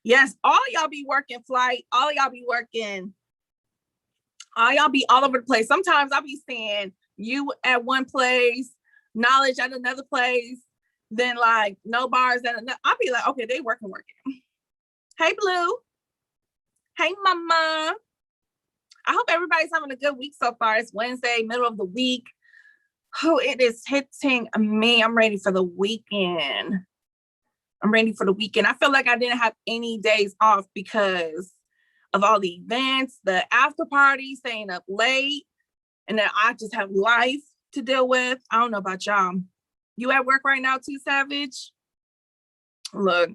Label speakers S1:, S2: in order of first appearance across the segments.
S1: Yes, all y'all be working flight. All y'all be working. All y'all be all over the place. Sometimes I'll be seeing you at one place, knowledge at another place, then like no bars at another. I'll be like, okay, they working. Hey, Blue. Hey, Mama. I hope everybody's having a good week so far. It's Wednesday, middle of the week. Oh, it is hitting me. I'm ready for the weekend. I feel like I didn't have any days off because of all the events, the after party, staying up late, and then I just have life to deal with. I don't know about y'all. You at work right now too, Savage? Look,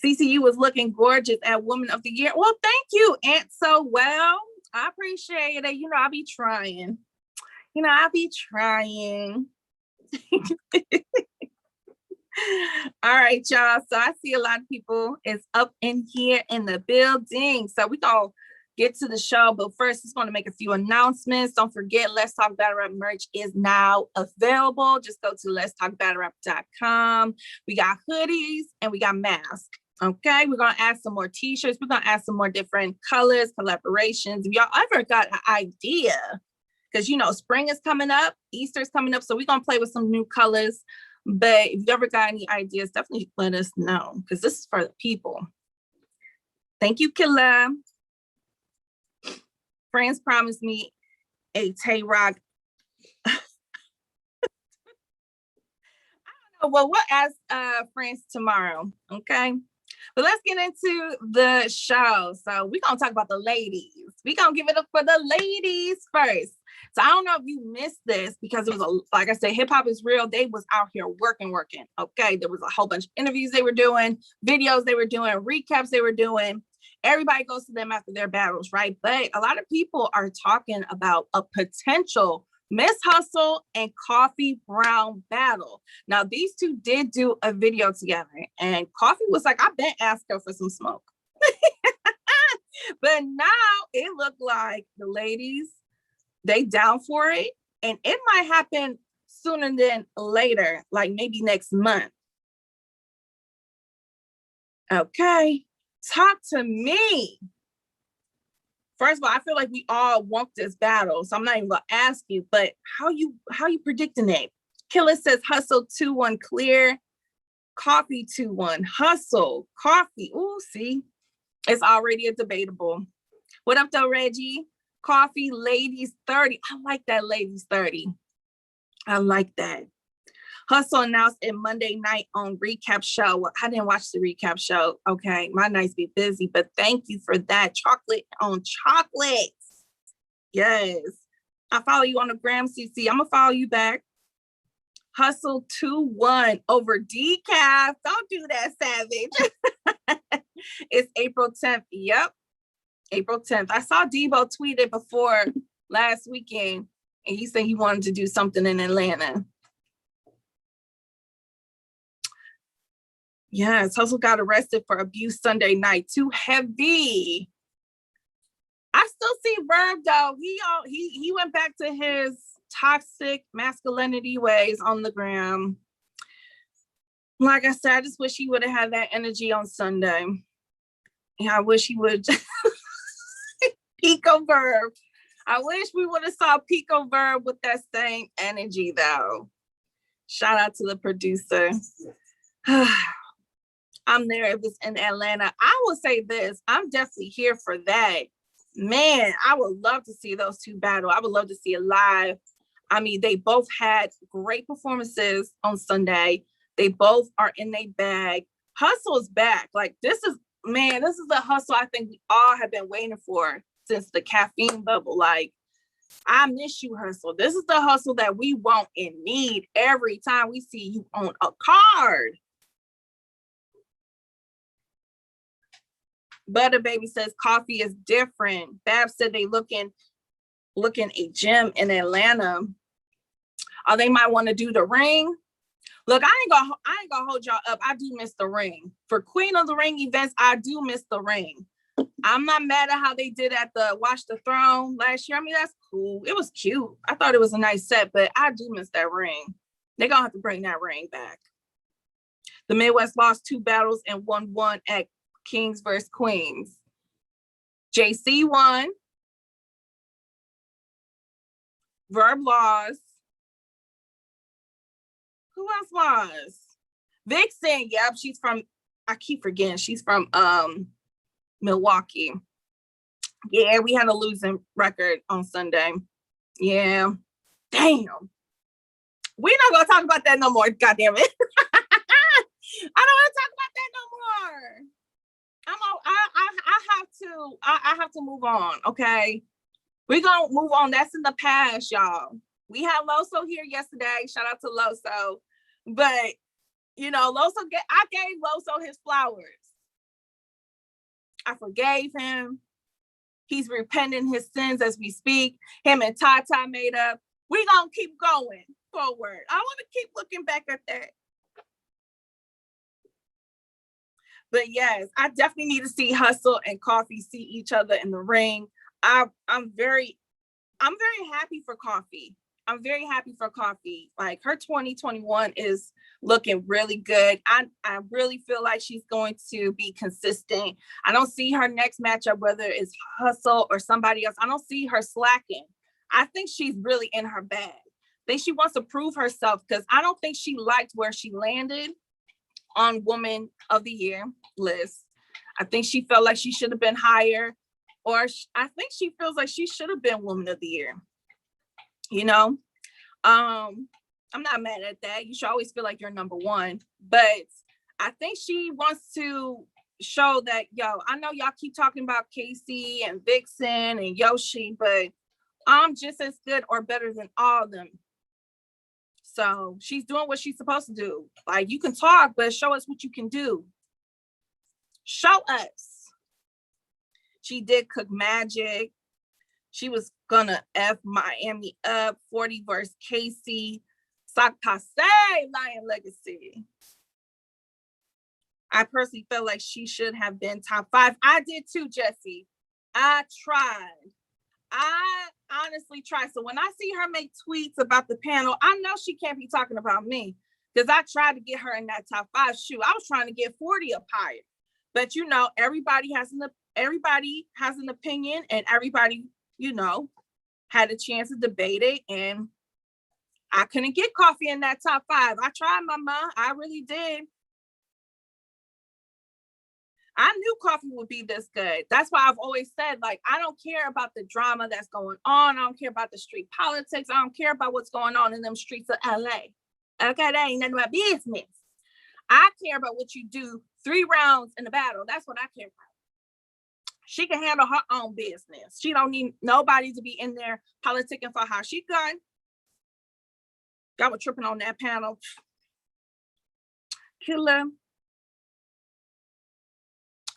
S1: CeCe, you was looking gorgeous at Woman of the Year. Well, thank you, Aunt So Well. I appreciate it. You know, I be trying. All right, y'all. So I see a lot of people is up in here in the building. So we're going to get to the show. But first, just want to make a few announcements. Don't forget, Let's Talk Battle Rap merch is now available. Just go to letstalkbattlerap.com. We got hoodies and we got masks. Okay, we're going to add some more t-shirts. We're going to add some more different colors, collaborations. If y'all ever got an idea, because, you know, spring is coming up, Easter's coming up. So we're going to play with some new colors. But if you ever got any ideas, definitely let us know, because this is for the people. Thank you, Killa. Friends promised me a Tay Roc. I don't know. Well, we'll ask friends tomorrow, okay? But let's get into the show. So we're going to talk about the ladies. We're going to give it up for the ladies first. So I don't know if you missed this, because it was, like I said, hip hop is real. They was out here working. Okay. There was a whole bunch of interviews they were doing, videos they were doing, recaps they were doing. Everybody goes to them after their battles, right? But a lot of people are talking about a potential Miss Hustle and Coffee Brown battle. Now, these two did do a video together, and Coffee was like, I bet ask her for some smoke. But now it looked like the ladies, they down for it, and it might happen sooner than later, like maybe next month. Okay, talk to me. First of all, I feel like we all want this battle, so I'm not even gonna ask you, but how you predicting it? Killer says Hustle 2-1 clear, Coffee 2-1, Hustle, Coffee. Ooh, see, it's already a debatable. What up though, Reggie? Coffee, ladies 30. I like that, ladies 30. I like that. Hustle announced it Monday night on recap show. Well, I didn't watch the recap show. Okay, my nights be busy, but thank you for that. Chocolate on chocolates. Yes. I follow you on the gram, CeCe. I'm gonna follow you back. Hustle 2-1 over decaf. Don't do that, Savage. It's April 10th. Yep. April 10th. I saw Debo tweet it before last weekend, and he said he wanted to do something in Atlanta. Yes, Hustle got arrested for abuse Sunday night. Too heavy. I still see Verb though. He went back to his toxic masculinity ways on the gram. Like I said, I just wish he would have had that energy on Sunday. Yeah, I wish he would. Pico Verb. I wish we would have saw Pico Verb with that same energy though. Shout out to the producer. I'm there if it's in Atlanta. I will say this, I'm definitely here for that. Man, I would love to see those two battle. I would love to see it live. I mean, they both had great performances on Sunday. They both are in their bag. Hustle is back. Like, this is the hustle I think we all have been waiting for since the caffeine bubble. Like, I miss you, Hustle. This is the hustle that we want and need every time we see you on a card. Butter Baby says Coffee is different. Bab said they looking a gym in Atlanta. Oh, they might want to do the ring. Look, I ain't gonna hold y'all up. I do miss the ring. For Queen of the Ring events, I do miss the ring. I'm not mad at how they did at the Watch the Throne last year. I mean, that's cool. It was cute. I thought it was a nice set, but I do miss that ring. They're gonna have to bring that ring back. The Midwest lost 2 battles and won 1 at Kings versus Queens. JC won. Verb lost. Who else was? Vixen. Yep, she's from, I keep forgetting, she's from Milwaukee. Yeah, we had a losing record on Sunday. Yeah. Damn. We're not gonna talk about that no more. God damn it. I don't want to talk about that no more. I have to move on. Okay. We're gonna move on. That's in the past, y'all. We had Loso here yesterday. Shout out to Loso. But you know, I gave Loso his flowers. I forgave him. He's repenting his sins as we speak. Him and Tata made up. We're gonna keep going forward. I want to keep looking back at that. But yes, I definitely need to see Hustle and Coffee see each other in the ring. I'm very happy for Coffee. I'm very happy for Coffee. Like, her 2021 is looking really good. I really feel like she's going to be consistent. I don't see her next matchup, whether it's Hustle or somebody else, I don't see her slacking. I think she's really in her bag. I think she wants to prove herself, because I don't think she liked where she landed on Woman of the Year list. I think she felt like she should have been higher, or I think she feels like she should have been Woman of the Year. You know, I'm not mad at that. You should always feel like you're number one, but I think she wants to show that, yo, I know y'all keep talking about Casey and Vixen and Yoshi, but I'm just as good or better than all of them. So she's doing what she's supposed to do. Like, you can talk, but show us what you can do. Show us. She did Cook Magic. She was gonna F Miami up. 40 versus Casey. Sakase, Lion Legacy. I personally felt like she should have been top 5. I did too, Jesse. I tried. I honestly tried. So when I see her make tweets about the panel, I know she can't be talking about me, because I tried to get her in that top 5. Shoot, I was trying to get 40 up higher. But you know, everybody has an opinion, and everybody, you know, had a chance to debate it, and I couldn't get Coffee in that top 5. I tried, mama. I really did. I knew Coffee would be this good. That's why I've always said, like, I don't care about the drama that's going on. I don't care about the street politics. I don't care about what's going on in them streets of LA. Okay, that ain't none of my business. I care about what you do 3 rounds in the battle. That's what I care about. She can handle her own business. She don't need nobody to be in there politicking for her. She good. Y'all were tripping on that panel. Killer.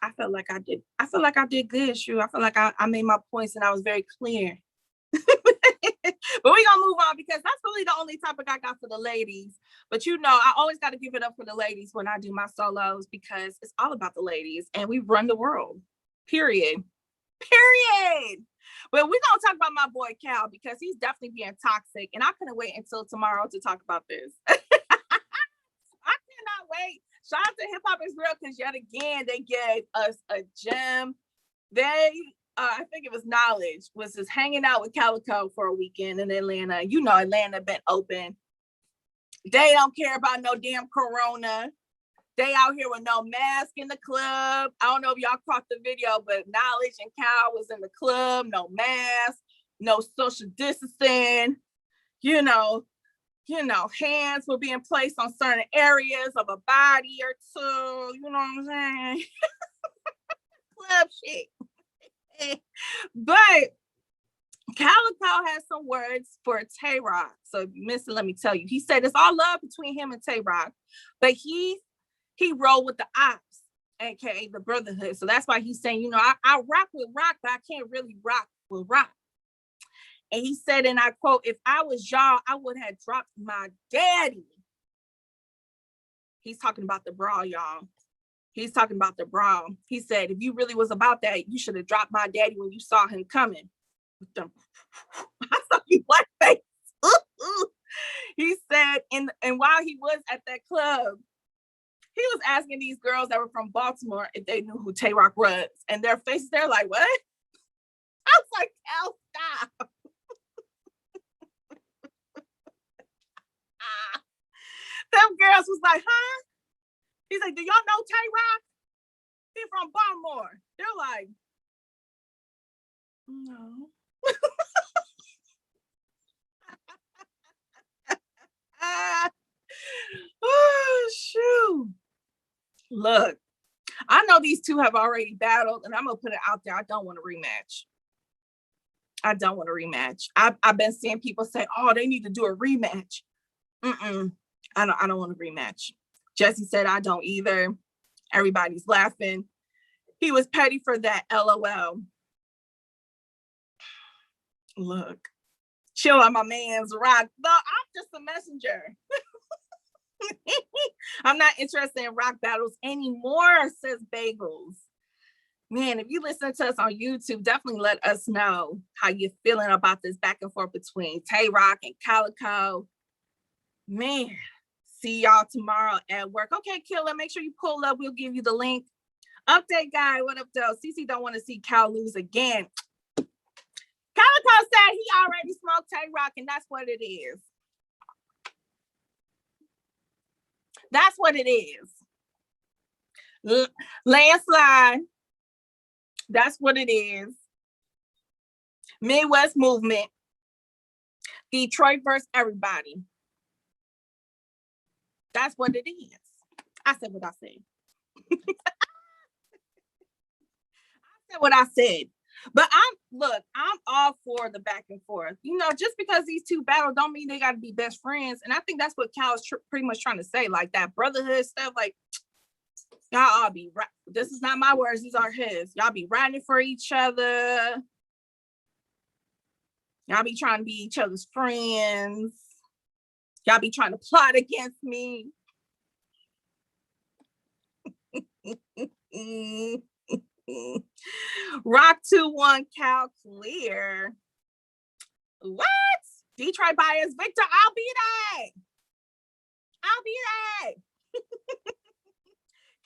S1: I felt like I did good, Shu. I feel like I made my points and I was very clear. But we're gonna move on, because that's really the only topic I got for the ladies. But you know, I always got to give it up for the ladies when I do my solos, because it's all about the ladies and we run the world. Period. But we're gonna talk about my boy Cal, because he's definitely being toxic, and I couldn't wait until tomorrow to talk about this. I cannot wait. Shout out to Hip Hop is Real, because yet again they gave us a gem. They I think it was Knowledge, was just hanging out with Calico for a weekend in Atlanta. You know, Atlanta been open. They don't care about no damn corona. They out here with no mask in the club. I don't know if y'all caught the video, but Knowledge and Cal was in the club, no mask, no social distancing. You know, hands were being placed on certain areas of a body or two. You know what I'm saying? Club shit. But Calico has some words for Tay Roc. So, Mister, let me tell you, he said it's all love between him and Tay Roc, but he rolled with the ops, aka the Brotherhood. So that's why he's saying, you know, I rock with Rock, but I can't really rock with Rock. And he said, and I quote, "If I was y'all, I would have dropped my daddy." He's talking about the brawl, y'all. He's talking about the brawl. He said, if you really was about that, you should have dropped my daddy when you saw him coming. I saw you blackface. He said, and while he was at that club, He was asking these girls that were from Baltimore if they knew who Tay Roc was, and their faces, they're like, what? I was like, Cal, stop. Them girls was like, huh? He's like, do y'all know Tay Roc? He's from Baltimore. They're like, no. Oh, shoot. Look, I know these two have already battled, and I'm going to put it out there. I don't want a rematch. I don't want a rematch. I've been seeing people say, oh, they need to do a rematch. I don't want a rematch. Jesse said, I don't either. Everybody's laughing. He was petty for that, LOL. Look, chill on my man's Roc. No, I'm just a messenger. I'm not interested in Roc battles anymore, says Bagels. Man, if you listen to us on YouTube, definitely let us know how you're feeling about this back and forth between Tay Roc and Calico. Man, see y'all tomorrow at work. Okay, Killer, make sure you pull up. We'll give you the link. Update guy, what up, though? CeCe don't want to see Cal lose again. Calico said he already smoked Tay Roc, and that's what it is. That's what it is. Landslide. That's what it is. Midwest movement. Detroit versus everybody. That's what it is. I said what I said. I said what I said. But I'm all for the back and forth. You know, just because these two battle don't mean they got to be best friends. And I think that's what Cal is pretty much trying to say, like that brotherhood stuff. Like, y'all all be right. This is not my words; these are his. Y'all be riding for each other. Y'all be trying to be each other's friends. Y'all be trying to plot against me. Roc 2-1 Cal clear. What? Detroit bias Victor. I'll be that.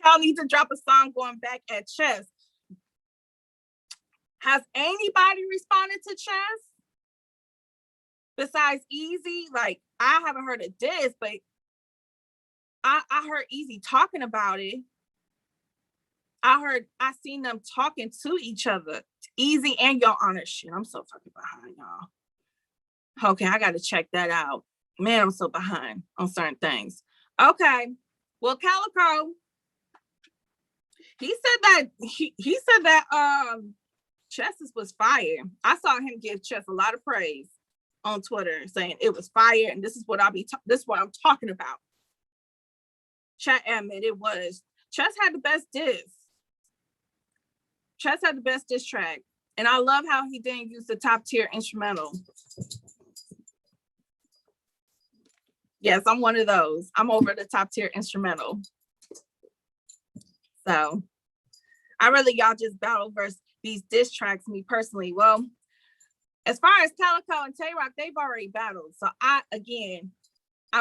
S1: Cal needs to drop a song going back at Chess. Has anybody responded to Chess besides Easy? Like, I haven't heard of this, but I heard Easy talking about it. I seen them talking to each other. Easy and Your Honor. Shit, I'm so fucking behind, y'all. Okay, I gotta check that out. Man, I'm so behind on certain things. Okay. Well, Calico, he said that Chess was fire. I saw him give Chess a lot of praise on Twitter, saying it was fire, and this is what I'm talking about. Chat admit it was. Chess had the best diss. Chess had the best diss track. And I love how he didn't use the top tier instrumental. Yes, I'm one of those. I'm over the top tier instrumental. So I really, y'all just battle versus these diss tracks, me personally. Well, as far as Calico and Tay Roc, they've already battled. So I'm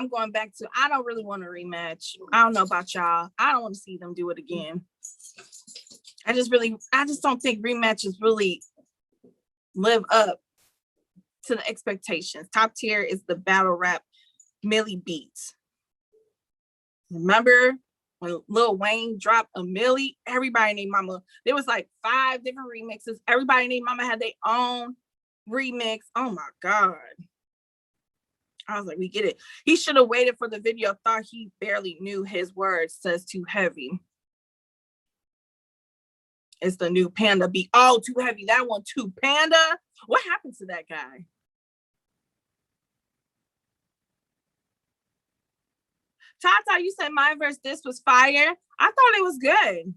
S1: going back to, I don't really want a rematch. I don't know about y'all. I don't want to see them do it again. I just don't think rematches really live up to the expectations. Top tier is the battle rap Millie beats. Remember when Lil Wayne dropped a Millie? Everybody named Mama. There was like 5 different remixes. Everybody named Mama had their own remix. Oh my God. I was like, we get it. He should have waited for the video. Thought he barely knew his words. Says Too Heavy. It's the new Panda beat. Oh, Too Heavy. That one too. Panda. What happened to that guy? Tata, you said my verse this was fire. I thought it was good.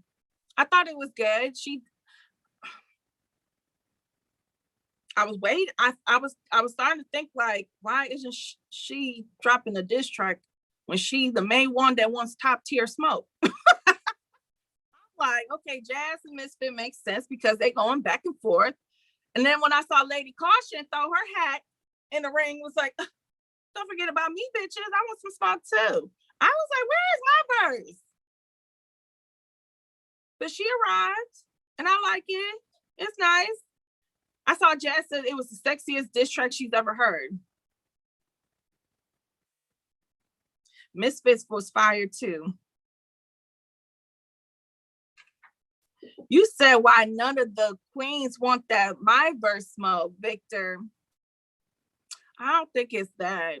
S1: I was waiting. I was starting to think, like, why isn't she dropping a diss track when she's the main one that wants top tier smoke? Like, okay, Jazz and Misfit makes sense because they going back and forth. And then when I saw Lady Caution throw her hat in the ring, was like, don't forget about me, bitches. I want some smoke too. I was like, where is my verse? but she arrived, and I like it. It's nice. I saw Jazz said it was the sexiest diss track she's ever heard. Misfits was fire too. You said why none of the queens want that my verse smoke, Victor. I don't think it's that.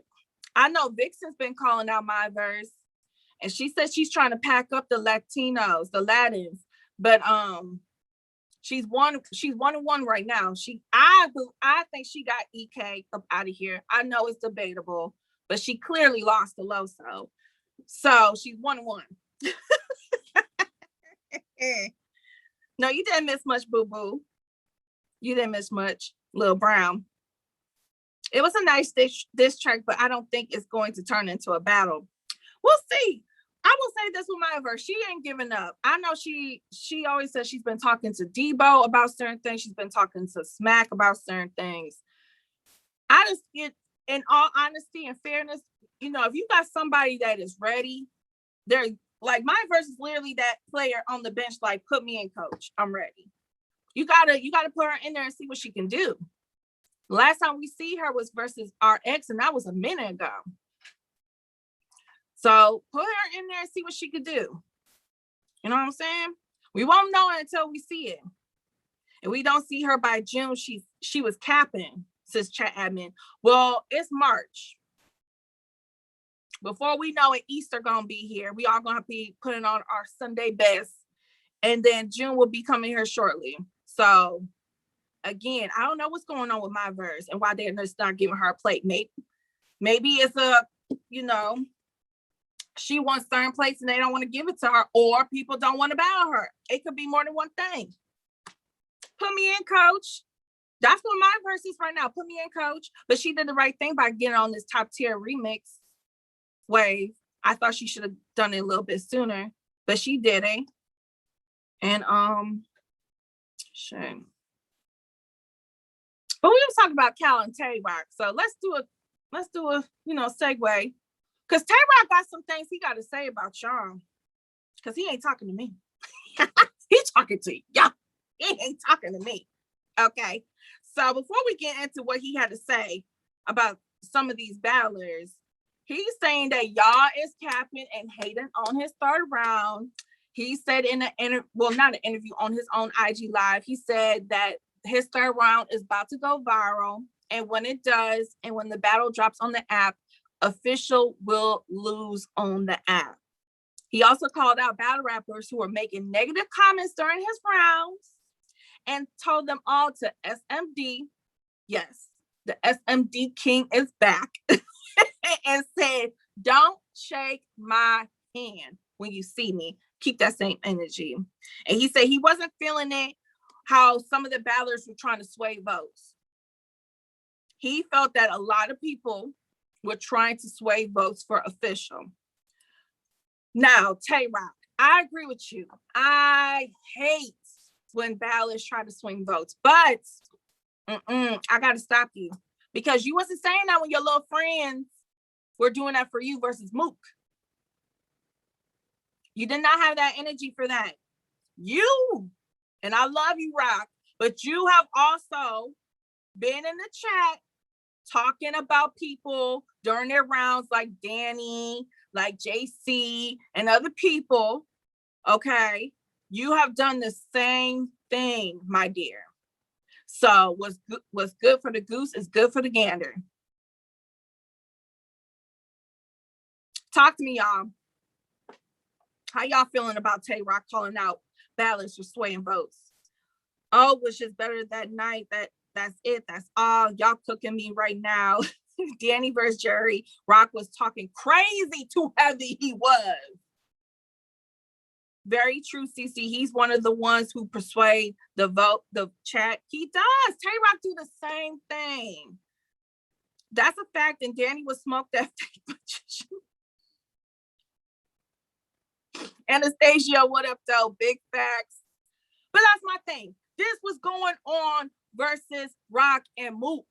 S1: I know Vixen's been calling out my verse, and she said she's trying to pack up the Latinos, the Latins, but she's one and one right now. I think she got EK up out of here. I know it's debatable, but she clearly lost the Loso, so she's 1-1. No, you didn't miss much, boo boo. You didn't miss much, Lil Brown. It was a nice diss track, but I don't think it's going to turn into a battle. We'll see. I will say this with my verse. She ain't giving up. I know she always says she's been talking to Debo about certain things. She's been talking to Smack about certain things. I just get, in all honesty and fairness, you know, if you got somebody that is ready, they're like, my verse is literally that player on the bench, like, put me in, coach. I'm ready. You gotta put her in there and see what she can do. Last time we see her was versus RX, and that was a minute ago. So put her in there and see what she could do. You know what I'm saying? We won't know it until we see it. And we don't see her by June. She was capping, says chat admin. Well, it's March. Before we know it, Easter gonna be here. We all gonna be putting on our Sunday best. And then June will be coming here shortly. So again, I don't know what's going on with my verse and why they're just not giving her a plate. Maybe it's she wants certain plates and they don't want to give it to her, or people don't want to battle her. It could be more than one thing. Put me in, coach. That's what my verse is right now. Put me in, coach. But she did the right thing by getting on this top tier remix wave. I thought she should have done it a little bit sooner, but she didn't. And shame. But we was talking about Cal and Tay Roc. So let's do a segue. Because Tay Roc got some things he got to say about y'all. Because he ain't talking to me. He's talking to y'all. He ain't talking to me. Okay. So before we get into what he had to say about some of these battlers, he's saying that y'all is capping and hating on his third round. He said in not an interview, on his own IG Live, he said that his third round is about to go viral. And when it does, and when the battle drops on the app, Official will lose on the app. He also called out battle rappers who were making negative comments during his rounds and told them all to SMD. Yes, the SMD king is back. And said, don't shake my hand when you see me. Keep that same energy. And he said he wasn't feeling it, how some of the battlers were trying to sway votes. He felt that a lot of people were trying to sway votes for Official. Now, Tay Roc, I agree with you. I hate when battlers try to swing votes, but I got to stop you, because you wasn't saying that when your little friends were doing that for you versus Mook. You did not have that energy for that. You, and I love you, Roc, but you have also been in the chat talking about people during their rounds, like Danny, like JC, and other people. Okay, you have done the same thing, my dear. So what's good for the goose is good for the gander. Talk to me, y'all. How y'all feeling about Tay Roc calling out ballots for swaying votes? Oh, it was just better that night. That's it. That's all. Y'all cooking me right now. Danny versus Jerry. Roc was talking crazy too heavy. He was. Very true, CeCe. He's one of the ones who persuade the vote, the chat. He does. Tay Roc do the same thing. That's a fact. And Danny would smoke that fake magician. Anastasia, what up, though? Big facts. But that's my thing. This was going on versus Roc and Mook.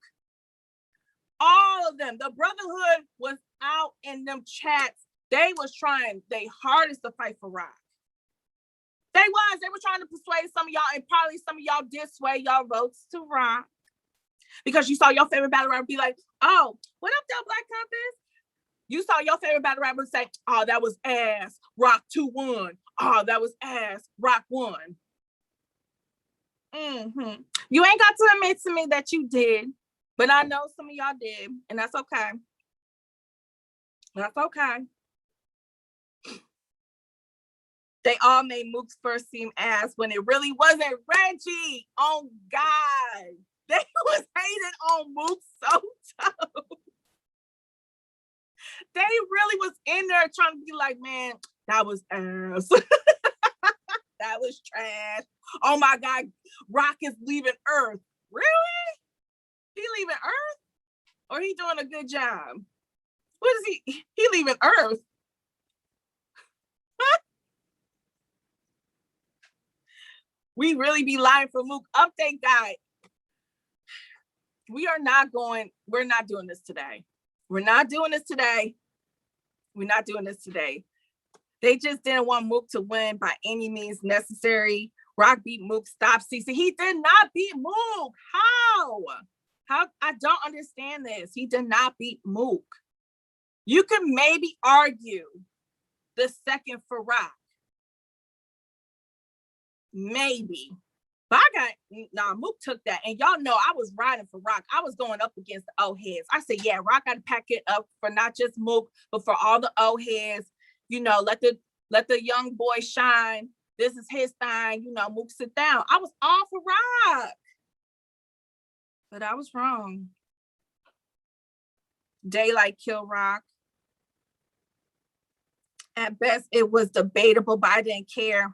S1: All of them. The Brotherhood was out in them chats. They was trying their hardest to fight for Roc. They were trying to persuade some of y'all, and probably some of y'all did sway y'all votes to Roc. Because you saw your favorite battle rapper be like, oh, what up, though, Black Compass? You saw your favorite battle rapper say, oh, that was ass, Roc 2-1. Oh, that was ass, Roc 1. Mm-hmm. You ain't got to admit to me that you did, but I know some of y'all did, and that's okay. That's okay. They all made Mook's first seem ass when it really wasn't Reggie. Oh, God. They was hating on Mook so tough. They really was in there trying to be like, man, that was ass. That was trash. Oh, my God. Roc is leaving Earth. Really? He leaving Earth? Or he doing a good job? What is he? He leaving Earth. We really be lying for Mook. Update guy. We're not doing this today. We're not doing this today. We're not doing this today. They just didn't want Mook to win by any means necessary. Roc beat Mook, stop CeCe. He did not beat Mook. How? I don't understand this. He did not beat Mook. You could maybe argue the second for Roc. Maybe. But Mook took that. And y'all know I was riding for Roc. I was going up against the old heads. I said, yeah, Roc got to pack it up for not just Mook, but for all the old heads. You know, let the young boy shine. This is his thing. You know, Mook, sit down. I was all for Roc. But I was wrong. Daylight killed Roc. At best, it was debatable, but I didn't care.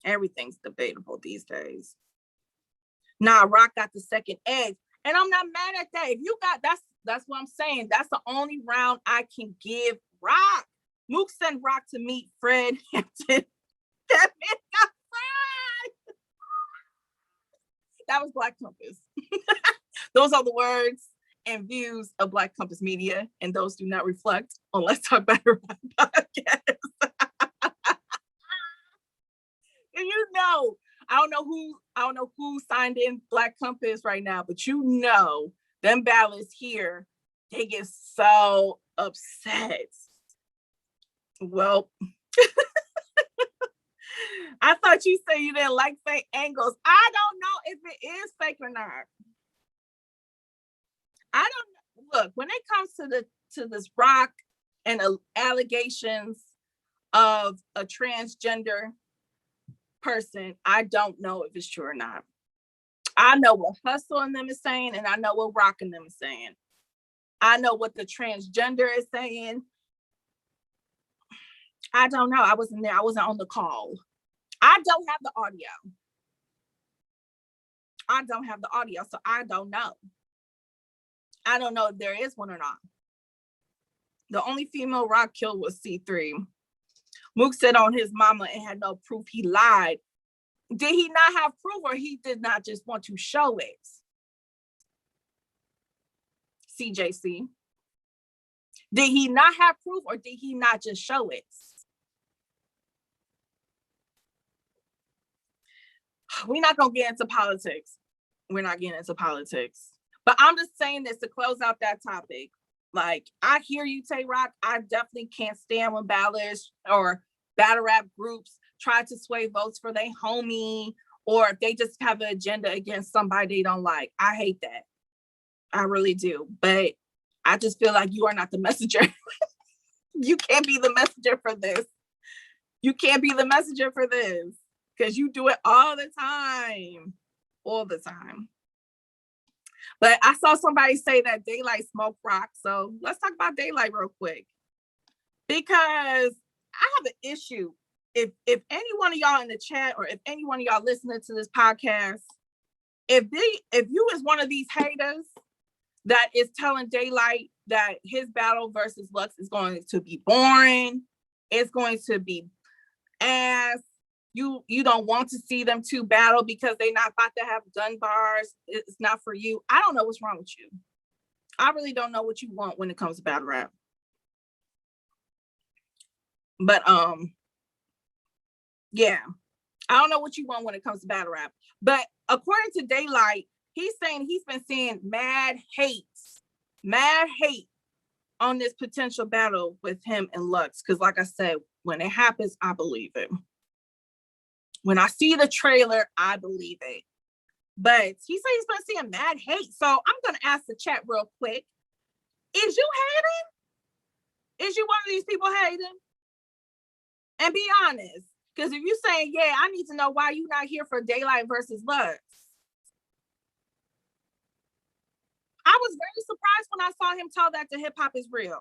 S1: Everything's debatable these days. Nah, Roc got the second edge. And I'm not mad at that. If you got, that's what I'm saying. That's the only round I can give Roc. Mook sent Roc to meet Fred Hampton. That man got Fred. That was Black Compass. Those are the words and views of Black Compass Media, and those do not reflect on Let's Talk Better podcast. And you know, I don't know who signed in Black Compass right now, but you know, them ballots here, they get so upset. Well, I thought you said you didn't like fake angles. I don't know if it is fake or not. I don't know. Look, when it comes to this Roc and allegations of a transgender person, I don't know if it's true or not. I know what Hustle and them is saying, and I know what Roc and them is saying. I know what the transgender is saying. I don't know. I wasn't there. I wasn't on the call. I don't have the audio. So I don't know. I don't know if there is one or not. The only female Roc killed was C3. Mook said on his mama and had no proof. He lied. Did he not have proof, or he did not just want to show it? CJC. Did he not have proof, or did he not just show it? We're not going to get into politics. We're not getting into politics. But I'm just saying this to close out that topic. Like, I hear you, Tay Roc. I definitely can't stand when battles or battle rap groups try to sway votes for their homie, or if they just have an agenda against somebody they don't like. I hate that. I really do. But I just feel like you are not the messenger. You can't be the messenger for this. You can't be the messenger for this, because you do it all the time. All the time. But I saw somebody say that Daylight smoked Roc. So let's talk about Daylight real quick. Because I have an issue. If any one of y'all in the chat, or if any one of y'all listening to this podcast, if you is one of these haters that is telling Daylight that his battle versus Lux is going to be boring, it's going to be ass, you don't want to see them two battle because they're not about to have gun bars, it's not for you. I don't know what's wrong with you. I really don't know what you want when it comes to battle rap. But Yeah. I don't know what you want when it comes to battle rap. But according to Daylight, he's saying he's been seeing mad hate on this potential battle with him and Lux. Because like I said, when it happens, I believe it. When I see the trailer, I believe it. But he said he's been seeing mad hate. So I'm going to ask the chat real quick. Is you hating? Is you one of these people hating? And be honest. Because if you saying, yeah, I need to know why you not here for Daylight versus Lux. I was very surprised when I saw him tell that the hip hop is real.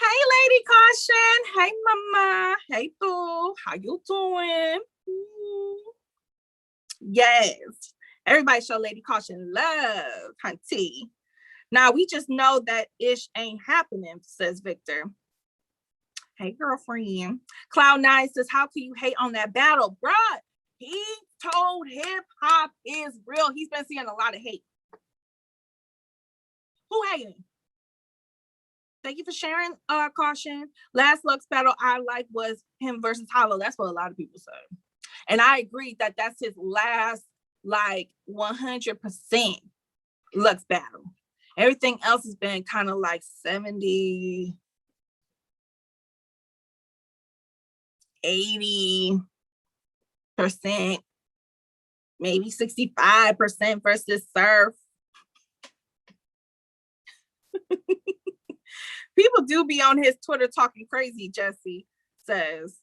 S1: Hey, Lady Caution. Hey, Mama. Hey, Boo. How you doing? Yes. Everybody show Lady Caution love, hunty. Now, we just know that ish ain't happening, says Victor. Hey, girlfriend. Cloud9 says, how can you hate on that battle? Bruh, he told hip hop is real. He's been seeing a lot of hate. Who hating? Thank you for sharing, Caution. Last Lux battle I like was him versus Hollow. That's what a lot of people say. And I agree that that's his last, like, 100% Lux battle. Everything else has been kind of like 70, 80%, maybe 65% versus Surf. People do be on his Twitter talking crazy, Jesse says.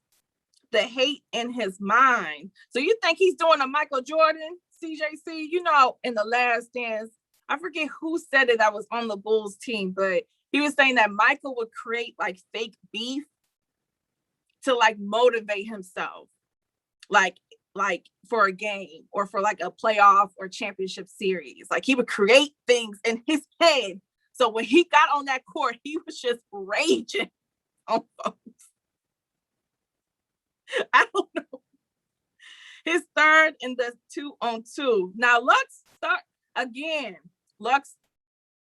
S1: The hate in his mind. So you think he's doing a Michael Jordan, CJC? You know, in The Last Dance, I forget who said it that was on the Bulls team, but he was saying that Michael would create like fake beef to like motivate himself, like for a game or for like a playoff or championship series. Like he would create things in his head. So when he got on that court, he was just raging on folks. I don't know. His third in the 2-on-2. Now, Lux,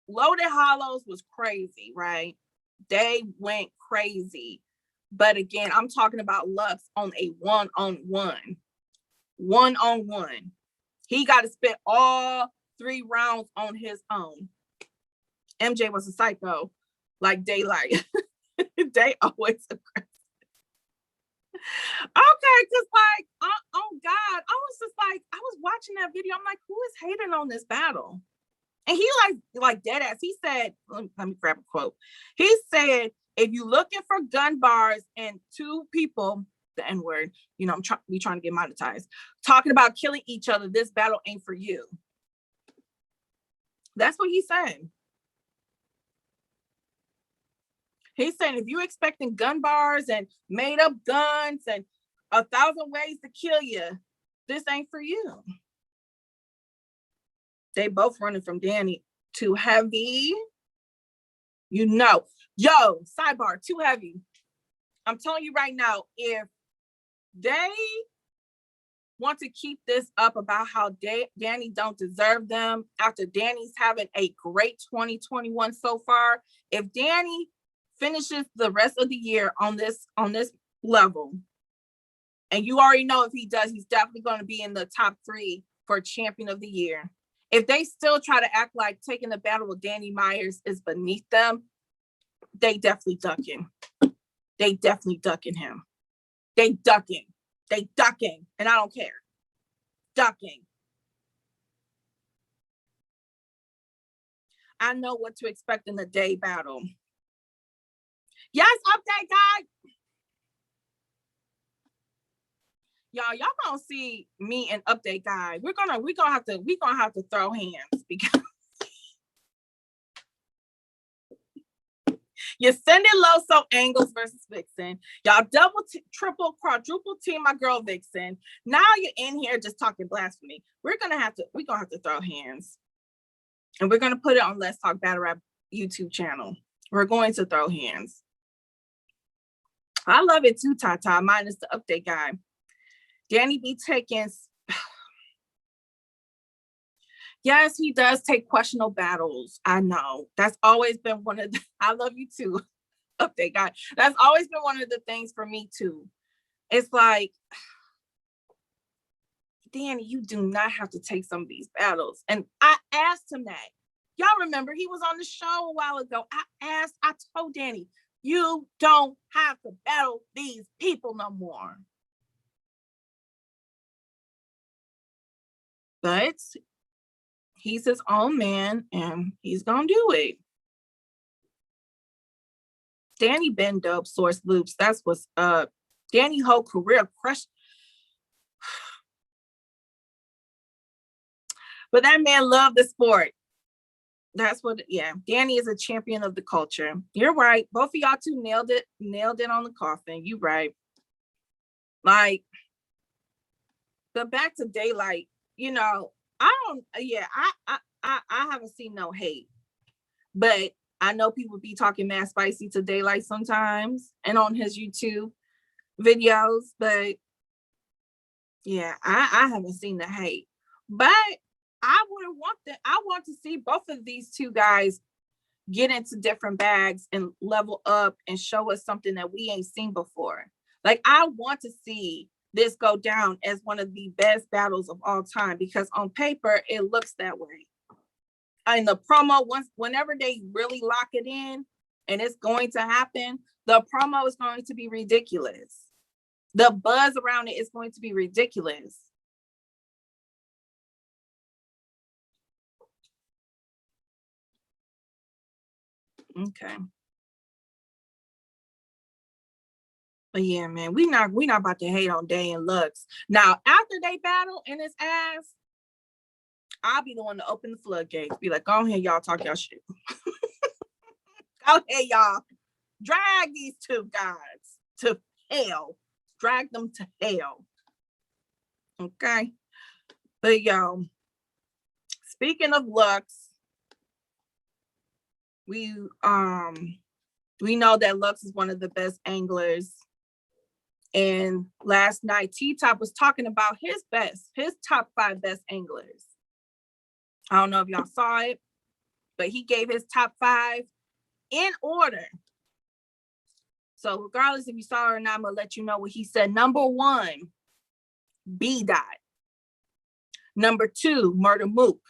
S1: Loaded Hollows was crazy, right? They went crazy. But again, I'm talking about Lux on a one-on-one. One-on-one. He got to spit all 3 rounds on his own. MJ was a psycho, like Daylight. They always aggressive. Okay, because like, oh God, I was just like, I was watching that video. I'm like, who is hating on this battle? And he like dead ass. He said, let me grab a quote. He said, if you looking for gun bars and 2 people, the N-word, you know, we trying to get monetized, talking about killing each other, this battle ain't for you. That's what he said. He's saying if you're expecting gun bars and made up guns and 1,000 ways to kill you, this ain't for you. They both running from Danny. Too heavy. You know. Yo, sidebar, too heavy. I'm telling you right now, if they want to keep this up about how Danny don't deserve them after Danny's having a great 2021 so far, if Danny finishes the rest of the year on this level, and you already know if he does, he's definitely going to be in the top 3 for champion of the year. If they still try to act like taking the battle with Danny Myers is beneath them, they definitely ducking. They definitely ducking him. They ducking, and I don't care. Ducking. I know what to expect in the day battle. Yes, update guy. Y'all gonna see me and update guy. We're gonna have to throw hands because you're sending Loso angles versus Vixen. Y'all double, triple, quadruple team my girl Vixen. Now you're in here just talking blasphemy. We're gonna have to throw hands, and we're gonna put it on Let's Talk Battle Rap YouTube channel. We're going to throw hands. I love it too, Tata. Minus the update guy. Danny be taking. Yes, he does take questionable battles. I know. That's always been one of the, I love you too, update guy. That's always been one of the things for me too. it's like, Danny, you do not have to take some of these battles. And I asked him that. Y'all remember he was on the show a while ago. I told Danny, you don't have to battle these people no more. But he's his own man and he's gonna do it. Danny been dope, Source Loops. That's what's up. Danny whole career crushed. But that man loved the sport. That's what, yeah. Danny is a champion of the culture. You're right. Both of y'all two nailed it on the coffin. You right. Like, but back to Daylight, you know, I haven't seen no hate, but I know people be talking mad spicy to Daylight sometimes and on his YouTube videos, but yeah, I haven't seen the hate. But I want to see both of these two guys get into different bags and level up and show us something that we ain't seen before. Like, I want to see this go down as one of the best battles of all time, because on paper it looks that way. In the promo, whenever they really lock it in and it's going to happen, the promo is going to be ridiculous. The buzz around it is going to be ridiculous. Okay. But yeah, man, we not about to hate on Day and Lux. Now, after they battle in his ass, I'll be the one to open the floodgates. Be like, go ahead, y'all, talk y'all shit. Go ahead, y'all. Drag these two guys to hell. Drag them to hell. Okay. But yo, speaking of Lux, we know that Lux is one of the best anglers. And last night, T-Top was talking about his top 5 best anglers. I don't know if y'all saw it, but he gave his top 5 in order. So regardless if you saw it or not, I'm gonna let you know what he said. Number 1, B Dot. Number 2, Murder Mook.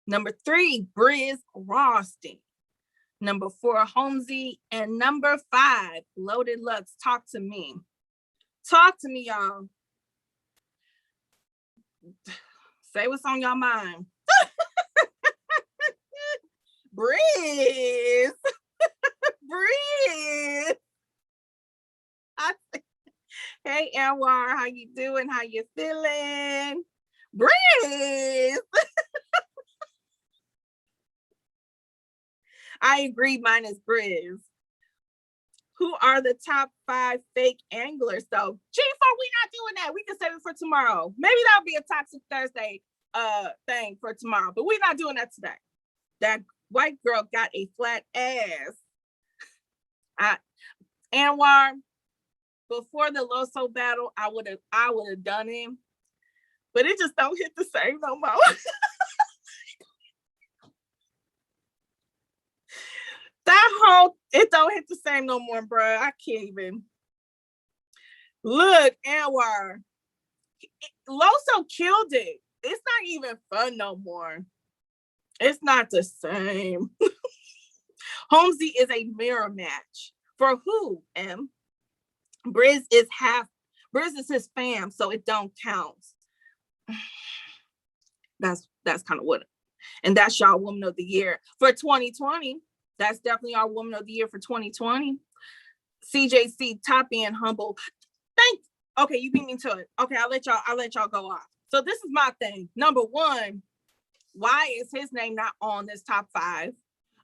S1: Number 3, Briz Rawsting. Number 4, Holmesy. And number 5, Loaded Lux. Talk to me. Talk to me, y'all. Say what's on your mind. Briz. Briz. Hey, Anwar, how you doing? How you feeling? Briz. I agree, mine is Briz. Who are the top 5 fake anglers, though? G4, we not doing that. We can save it for tomorrow. Maybe that'll be a Toxic Thursday thing for tomorrow, but we're not doing that today. That white girl got a flat ass. Anwar, before the Loso battle, I would have done him, but it just don't hit the same no more. It don't hit the same no more, bro. I can't even. Look, Anwar, Loso killed it. It's not even fun no more. It's not the same. Holmesy is a mirror match. For who, M? Briz is his fam, so it don't count. That's kind of what, and that's y'all Woman of the Year for 2020. That's definitely our Woman of the Year for 2020. CJC, top and humble. Okay, you beat me to it. Okay, I'll let y'all go off. So this is my thing. Number 1, why is his name not on this top 5?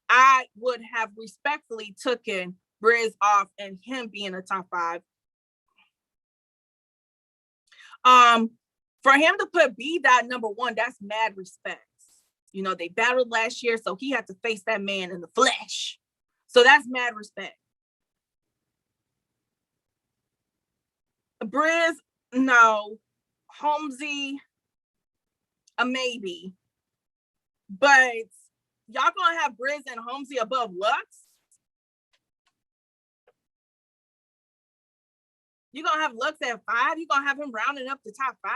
S1: I would have respectfully taken Briz off and him being a top 5. For him to put B Dot number 1, that's mad respect. You know, they battled last year, so he had to face that man in the flesh. So that's mad respect. Briz, no. Holmesy, a maybe. But y'all gonna have Briz and Holmesy above Lux? You gonna have Lux at 5? You gonna have him rounding up the top 5?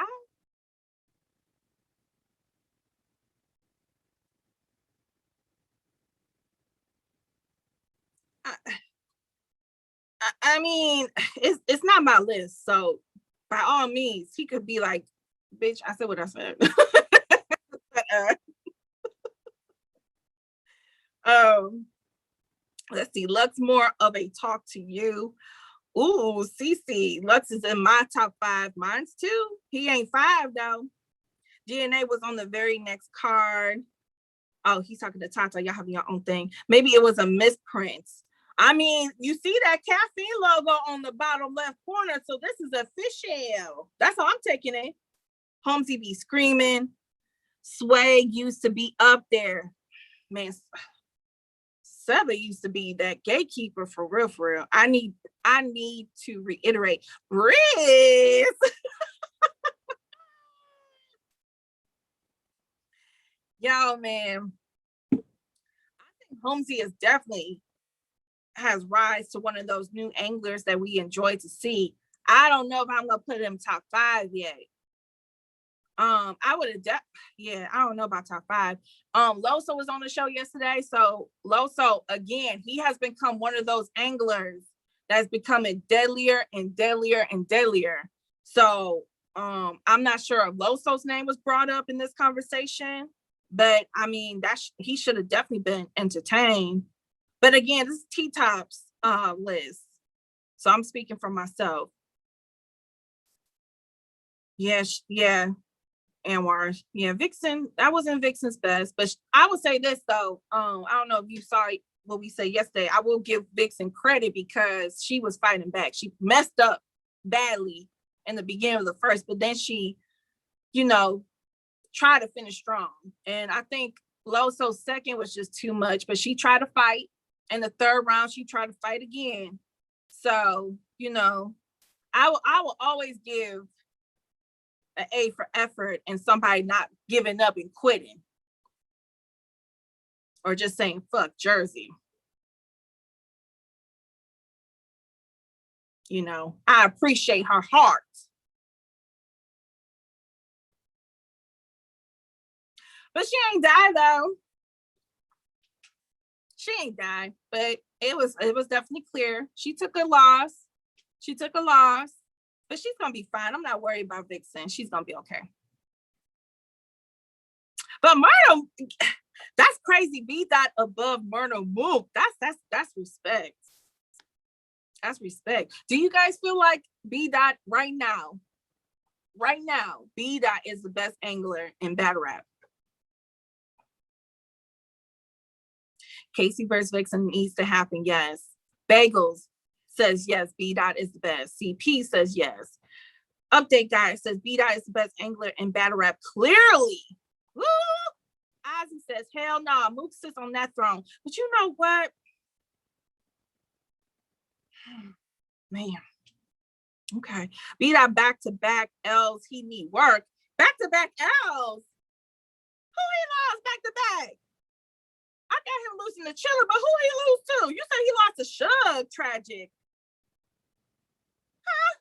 S1: I mean, it's not my list. So by all means, he could be like, bitch, I said what I said. Let's see. Lux more of a talk to you. Ooh, CeCe. Lux is in my top 5. Mine's too. He ain't 5 though. DNA was on the very next card. Oh, he's talking to Tata. Y'all have your own thing. Maybe it was a misprint. I mean, you see that caffeine logo on the bottom left corner. So this is official. That's how I'm taking it. Holmesy be screaming. Swag used to be up there. Man, Seba used to be that gatekeeper for real, for real. I need to reiterate. Briz. Yo, man. I think Holmesy is definitely has rise to one of those new anglers that we enjoy to see. I don't know if I'm gonna put him top 5 yet. I would have I don't know about top 5. Loso was on the show yesterday. So Loso, again, he has become one of those anglers that's becoming deadlier and deadlier and deadlier. So I'm not sure if Loso's name was brought up in this conversation, but I mean he should have definitely been entertained. But again, this is T-Top's list. So I'm speaking for myself. Yes, yeah. Anwar, yeah, Vixen, that wasn't Vixen's best, but I would say this though. I don't know if you saw what we said yesterday. I will give Vixen credit because she was fighting back. She messed up badly in the beginning of the first, but then she, tried to finish strong. And I think Loso's second was just too much, but she tried to fight. In the third round, she tried to fight again. So, I will always give an A for effort and somebody not giving up and quitting or just saying fuck Jersey. I appreciate her heart. But she ain't died though. She ain't died, but it was definitely clear. She took a loss, but she's gonna be fine. I'm not worried about Vixen. She's gonna be okay. But Myrtle, that's crazy. B dot above Myrtle Mook. That's respect. That's respect. Do you guys feel like B dot right now, B dot is the best angler in battle rap? Casey versus Vixen needs to happen. Yes. Bagels says yes. B dot is the best. CP says yes. Update guy says B dot is the best angler in battle rap. Clearly. Woo! Ozzy says hell no. Nah, Mook sits on that throne. But you know what? Man. Okay. B dot back to back L's. He need work. Back to back L's. Who he lost back to back? I got him losing to Chiller, but who he lose to? You said he lost to Shug. Tragic. Huh?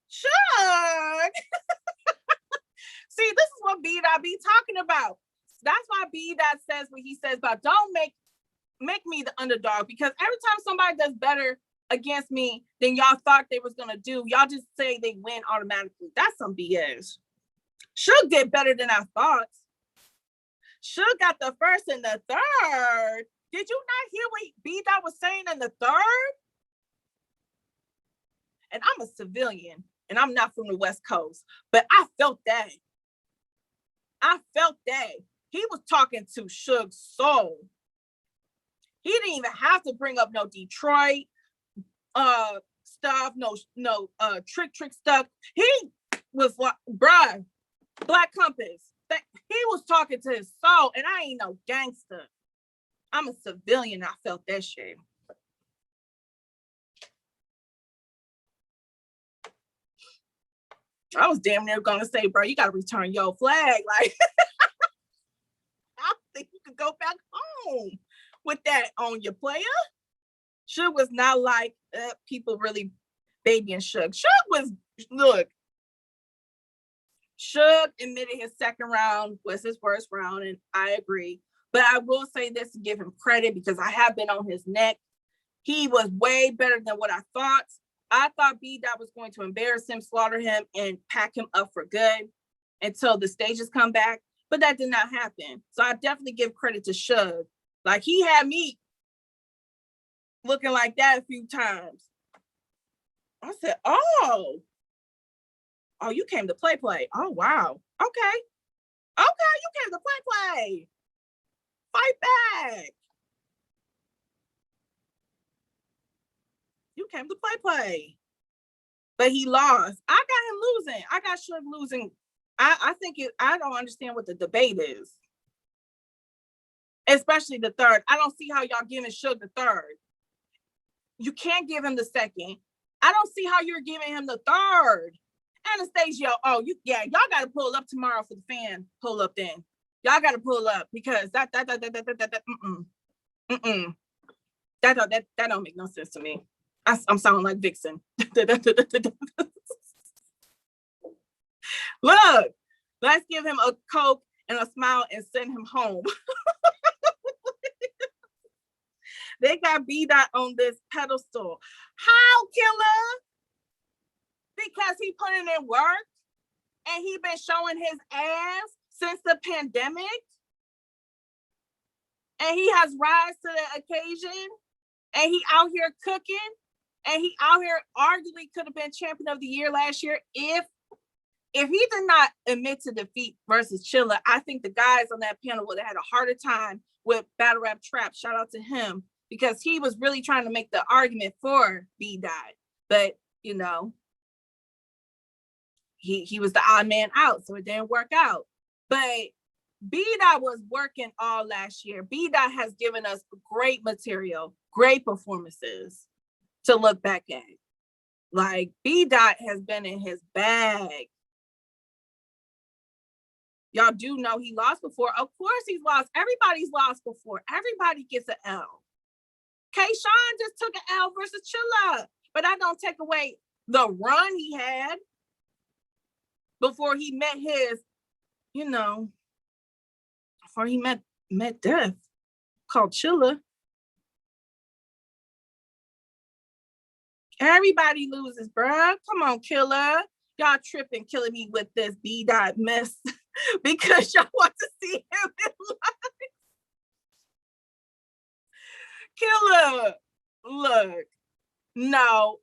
S1: Shug. See, this is what B dot be talking about. That's why B dot says what he says about don't make me the underdog, because every time somebody does better against me than y'all thought they was gonna do, y'all just say they win automatically. That's some BS. Shug did better than I thought. Shug got the first and the third. Did you not hear what B dot was saying in the third? And I'm a civilian and I'm not from the West Coast, but I felt that. He was talking to Shug's soul. He didn't even have to bring up no Detroit stuff, no trick stuff. He was like, bruh, Black Compass. He was talking to his soul, and I ain't no gangster. I'm a civilian. I felt that shit. I was damn near gonna say, bro, you gotta return your flag. Like, I think you could go back home. with that on your player. Suge was not like people really babying Suge. Suge was, look, Suge admitted his second round was his worst round, and I agree. But I will say this to give him credit because I have been on his neck. He was way better than what I thought. I thought B-Dot was going to embarrass him, slaughter him, and pack him up for good until the stages come back. But that did not happen. So I definitely give credit to Suge. Like, he had me looking like that a few times. I said, oh, you came to play. Oh, wow. Okay, you came to play. Fight back. You came to play. But he lost. I got him losing. I got Suge losing. I think I don't understand what the debate is. Especially the third. I don't see how y'all giving Suge the third. You can't give him the second. I don't see how you're giving him the third. Anastasia, y'all got to pull up tomorrow for the fan pull up then. Y'all got to pull up because that don't make no sense to me. I'm sounding like Vixen. Look, let's give him a Coke and a smile and send him home. They got B-Dot on this pedestal. How, Killer? Because he put in work and he been showing his ass since the pandemic. And he has rise to the occasion. And he out here cooking. And he out here arguably could have been champion of the year last year if he did not admit to defeat versus Chilla. I think the guys on that panel would have had a harder time with Battle Rap Trap. Shout out to him because he was really trying to make the argument for B-Dot. But, you know, he was the odd man out, so it didn't work out. But B-Dot was working all last year. B-Dot has given us great material, great performances to look back at. Like, B-Dot has been in his bag. Y'all do know he lost before. Of course he's lost. Everybody's lost before. Everybody gets an L. K-Shine just took an L versus Chilla. But I don't take away the run he had before he met his, before he met death called Chilla. Everybody loses, bruh. Come on, Killer. Y'all tripping, killing me with this B-Dot mess because y'all want to see him in life. Killer, look, no,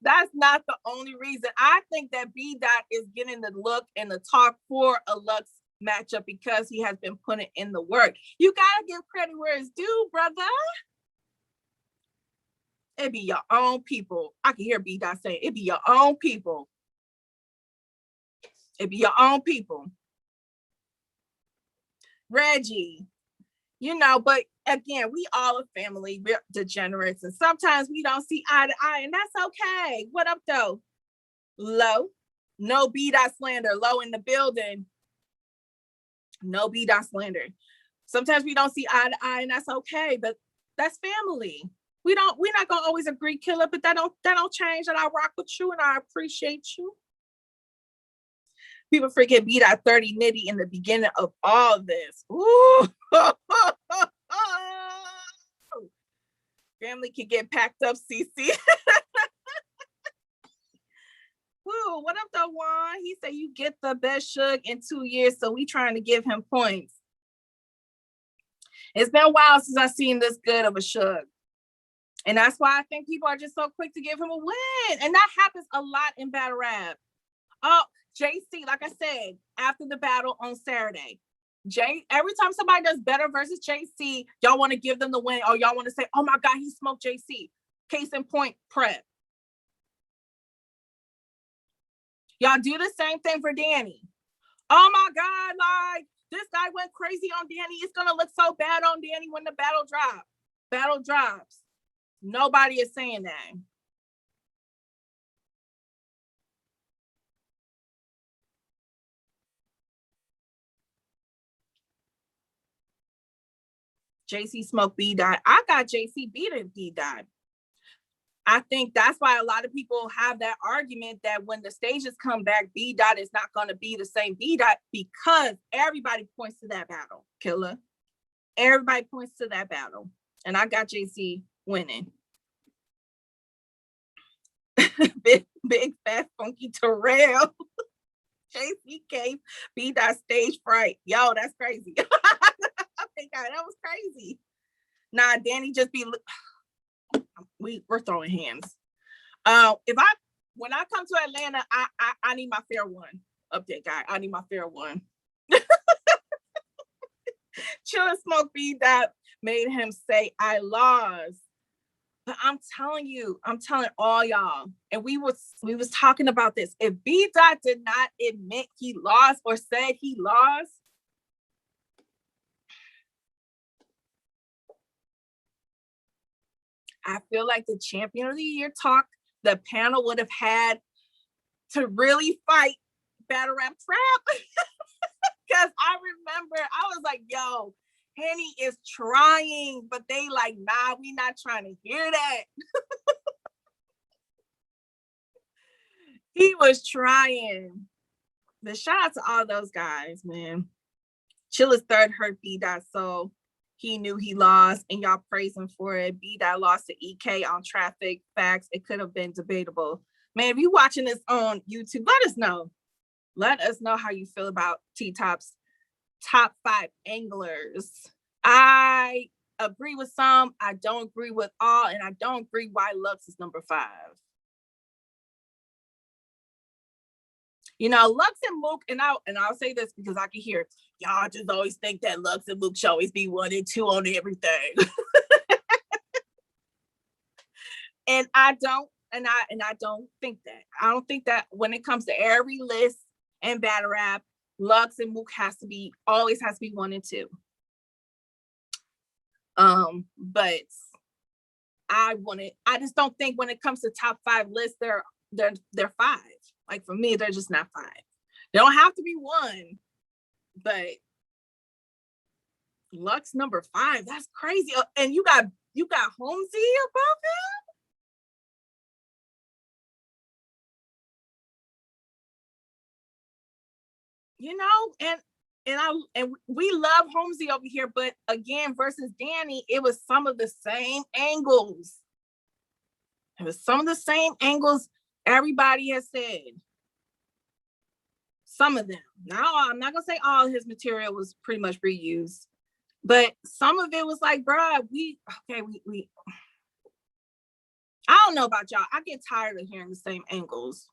S1: that's not the only reason. I think that B-Dot is getting the look and the talk for a Lux matchup because he has been putting in the work. You gotta give credit where it's due, brother. It be your own people. I can hear B-Dot saying, it be your own people. It be your own people. Reggie, but again, we all a family. We're degenerates. And sometimes we don't see eye to eye, and that's okay. What up, though? Low. No B-Dot slander. Low in the building. No B-Dot slander. Sometimes we don't see eye to eye, and that's okay, but that's family. We're not gonna always agree, Killer, but that don't change that I rock with you and I appreciate you. People forget B-Dot 30 Nitty in the beginning of all this. Ooh. Family can get packed up, CeCe. Ooh, what up, though, Juan? He said you get the best Suge in 2 years, so we trying to give him points. It's been a while since I've seen this good of a Suge. And that's why I think people are just so quick to give him a win. And that happens a lot in battle rap. Oh, JC, like I said, after the battle on Saturday, every time somebody does better versus JC, y'all want to give them the win, or y'all want to say, oh my God, he smoked JC. Case in point, Prep. Y'all do the same thing for Danny. Oh my God, like, this guy went crazy on Danny. It's going to look so bad on Danny when the battle drops. Battle drops. Nobody is saying that. JC Smoke B Dot. I got JC beating B Dot. I think that's why a lot of people have that argument that when the stages come back, B Dot is not going to be the same B Dot, because everybody points to that battle, Killer. Everybody points to that battle. And I got JC winning. big fat funky Terrell. JC gave B Dot stage fright. Yo, that's crazy. I think that was crazy. Nah, Danny just be we're throwing hands. When I come to Atlanta, I need my fair one update, guy. I need my fair one. Chill and Smoke B Dot made him say I lost. But I'm telling all y'all, and we was talking about this. If B Dot did not admit he lost or said he lost, I feel like the champion of the year talk, the panel would have had to really fight Battle Rap Trap. Because I remember I was like, yo, Henny is trying, but they like, nah, we not trying to hear that. He was trying. But shout out to all those guys, man. Chilla's third hurt B Dot, so he knew he lost, and y'all praise him for it. B Dot lost to EK on traffic facts. It could have been debatable. Man, if you watching this on YouTube, let us know. Let us know how you feel about T-Top's top 5 anglers. I agree with some. I don't agree with all, and I don't agree why Lux is number 5. You know, Lux and Mook, and I'll say this because I can hear y'all just always think that Lux and Mook should always be 1 and 2 on everything. And I don't think that. I don't think that when it comes to every list and battle rap, Lux and Mook always has to be 1 and 2. But I just don't think when it comes to top 5 lists, they're 5. Like for me, they're just not 5. They don't have to be 1, but Lux number 5, that's crazy. And you got Holmesy above him? You know, and we love Holmesy over here, but again, versus Danny, it was some of the same angles. It was some of the same angles everybody has said. Some of them. Now, I'm not gonna say all his material was pretty much reused, but some of it was like, bruh, I don't know about y'all. I get tired of hearing the same angles.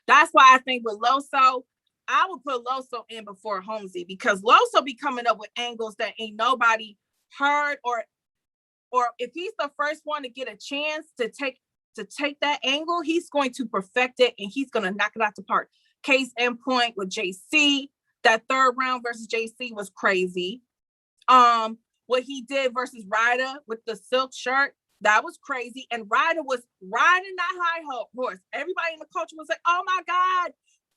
S1: That's why I think with Loso, I would put Loso in before Holmesy, because Loso be coming up with angles that ain't nobody heard, or if he's the first one to get a chance to take that angle, he's going to perfect it and he's going to knock it out the park. Case in point with JC, that 3rd round versus JC was crazy. What he did versus Ryder with the silk shirt, that was crazy. And Ryder was riding that high horse. Everybody in the culture was like, oh my God,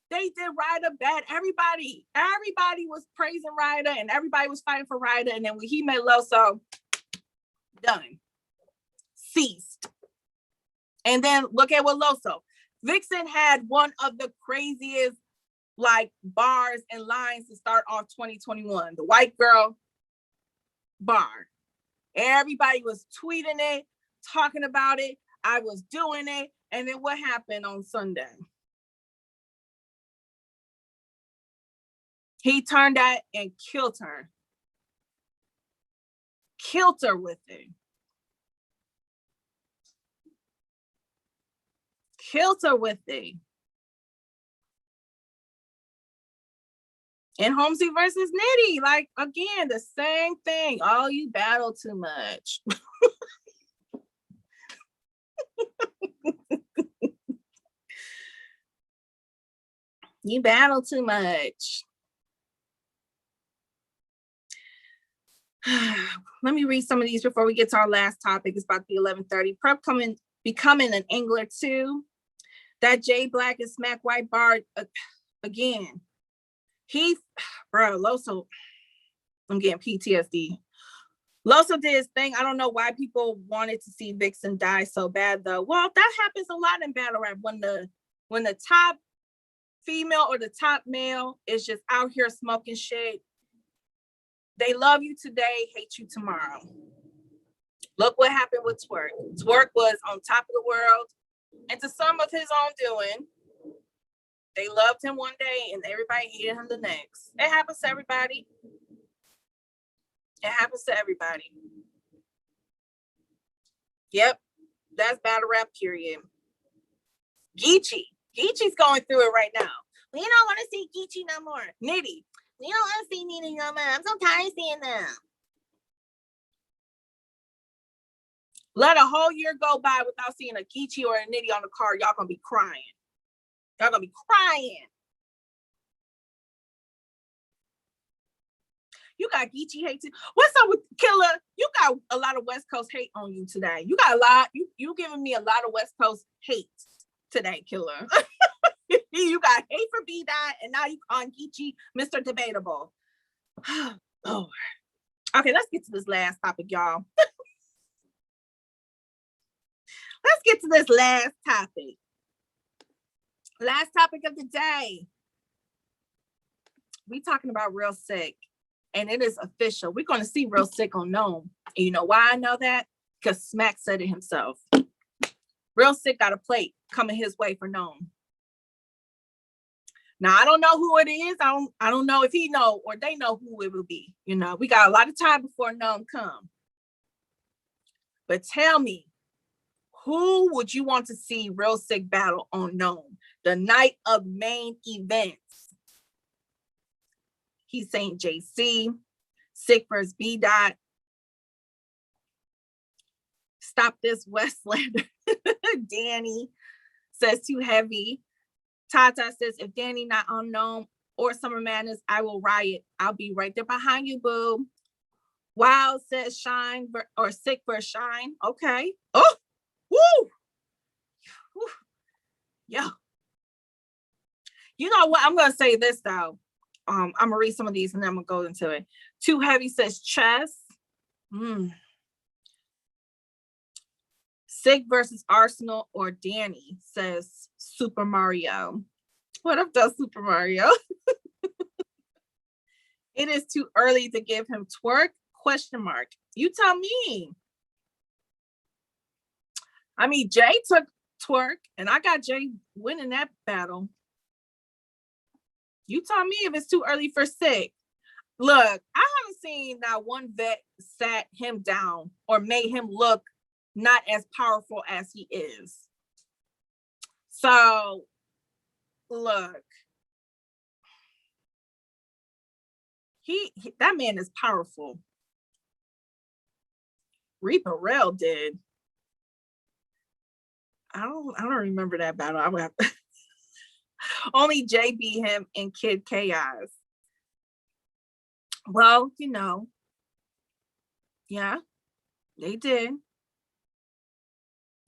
S1: they did Ryder bad. Everybody was praising Ryder and everybody was fighting for Ryder. And then when he met Loso, done. Ceased. And then look at what Loso. Vixen had one of the craziest like bars and lines to start off 2021. The white girl bar. Everybody was tweeting it, talking about it. I was doing it. And then what happened on Sunday? He turned that and killed her. Killed her with it. Killed her with it. And Holmesy versus Nitty, like, again, the same thing. Oh, you battle too much. You battle too much. Let me read some of these before we get to our last topic. It's about the 11:30. Prep becoming an angler too. That J Black and Smack White bar again. Loso, I'm getting PTSD. Loso did his thing. I don't know why people wanted to see Vixen die so bad, though. Well, that happens a lot in battle rap when the top female or the top male is just out here smoking shit. They love you today, hate you tomorrow. Look what happened with Twerk. Twerk was on top of the world, and to some of his own doing, they loved him one day and everybody hated him the next. It happens to everybody. It happens to everybody. Yep, that's battle rap, period. Geechee's going through it right now. We don't want to see Geechee no more. Nitty, we don't want to see Nitty no more. I'm so tired of seeing them. Let a whole year go by without seeing a Geechee or a Nitty on the card. Y'all gonna be crying. Y'all gonna be crying. You got Geechee hate too. What's up with Killer? You got a lot of West Coast hate on you today. You got a lot. You giving me a lot of West Coast hate today, Killer. You got hate for B-Dot, and now you on Geechee, Mr. Debatable. Oh, okay. Let's get to this last topic, y'all. Let's get to this last topic. Last topic of the day. We talking about Real Sikh, and it is official. We're going to see Real Sikh on Nome. And you know why I know that? Because Smack said it himself. Real Sikh got a plate coming his way for Nome. Now, I don't know who it is. I don't know if he know or they know who it will be. You know, we got a lot of time before Nome come. But tell me, who would you want to see Real Sikh battle on Nome? The night of main events. He's saying JC, Sikh versus B-Dot. Stop this Westlander. Danny says too heavy. Tata says, if Danny not on Nome or Summer Madness, I will riot. I'll be right there behind you, boo. Wild says Shine or Sikh versus Shine. Okay. Oh, woo. Woo. Yo. You know what? I'm going to say this, though. I'm going to read some of these and then I'm going to go into it. Too Heavy says Chess. Sikh versus Arsenal or Danny says Super Mario. What up, does Super Mario? It is too early to give him Twerk? Question mark. You tell me. I mean, Jay took Twerk, and I got Jay winning that battle. You tell me if it's too early for Sikh. Look, I haven't seen that one vet sat him down or made him look not as powerful as he is. So, look, he that man is powerful. Reaper Rail did. I don't remember that battle. I would have only Jay beat him in Kid Chaos. Well, you know, yeah, they did.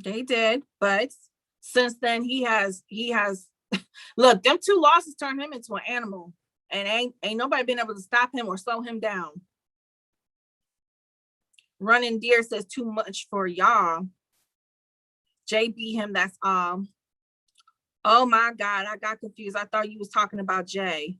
S1: They did, but since then he has look, them two losses turned him into an animal, and ain't nobody been able to stop him or slow him down. Running Deer says too much for y'all. Jay beat him. That's oh my God, I got confused. I thought you was talking about Jay.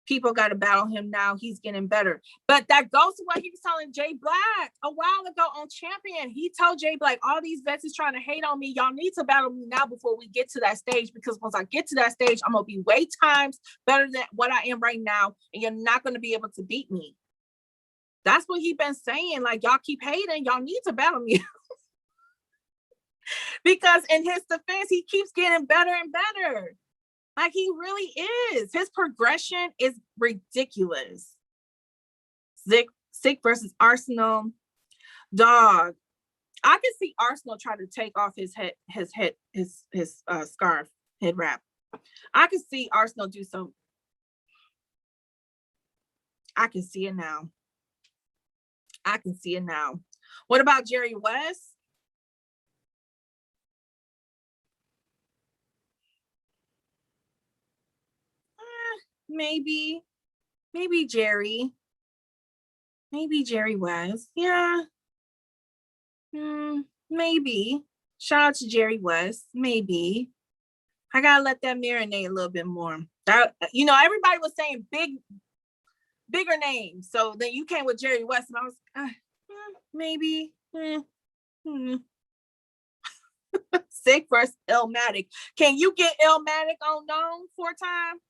S1: People got to battle him now. He's getting better. But that goes to what he was telling Jay Black a while ago on Champion. He told Jay Black, all these vets is trying to hate on me. Y'all need to battle me now before we get to that stage, because once I get to that stage, I'm going to be way times better than what I am right now, and you're not going to be able to beat me. That's what he been saying. Like, y'all keep hating. Y'all need to battle me. Because in his defense, he keeps getting better and better. Like, he really is. His progression is ridiculous. Sikh versus Arsenal. Dog. I can see Arsenal try to take off his scarf, head wrap. I can see Arsenal do some. I can see it now. I can see it now. What about Jerry West? Maybe Jerry. Maybe Jerry West. Yeah. Maybe. Shout out to Jerry West. Maybe. I gotta let that marinate a little bit more. Everybody was saying bigger names. So then you came with Jerry West, and I was maybe. Sikh versus Illmatic. Can you get Illmatic on Nome 4 times?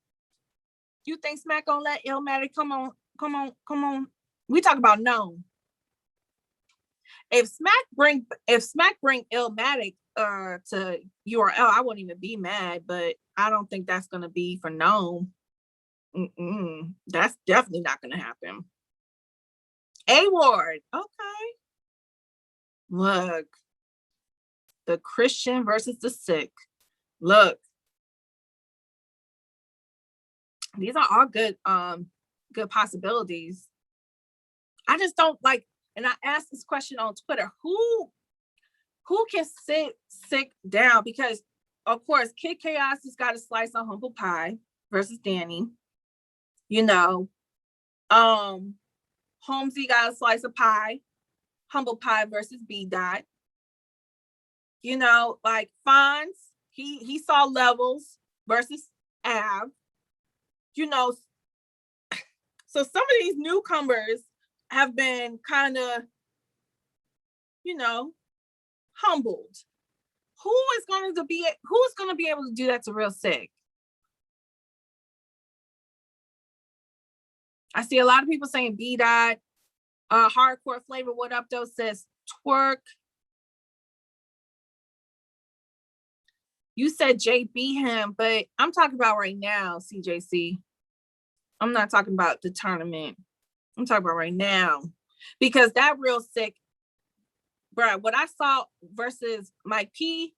S1: You think Smack gonna let Illmatic come on? We talk about Nome. If Smack bring Illmatic to URL, I wouldn't even be mad, but I don't think that's gonna be for Nome. That's definitely not gonna happen. A-Ward, okay. Look, the Christian versus the Sikh. Look, these are all good possibilities. I just don't like, and I asked this question on Twitter, who can sit down? Because of course, Kid Chaos has got a slice of humble pie versus Danny. Holmesy got a slice of pie, humble pie versus B Dot. Like Fonz, he saw levels versus Av. So some of these newcomers have been kind of, humbled. Who's going to be able to do that to Real Sikh? I see a lot of people saying B Dot. Hardcore Flavor, what up though, says twerk. You said JB him, but I'm talking about right now, CJC. I'm not talking about the tournament. I'm talking about right now. Because that Real Sikh, bro, what I saw versus Mike P,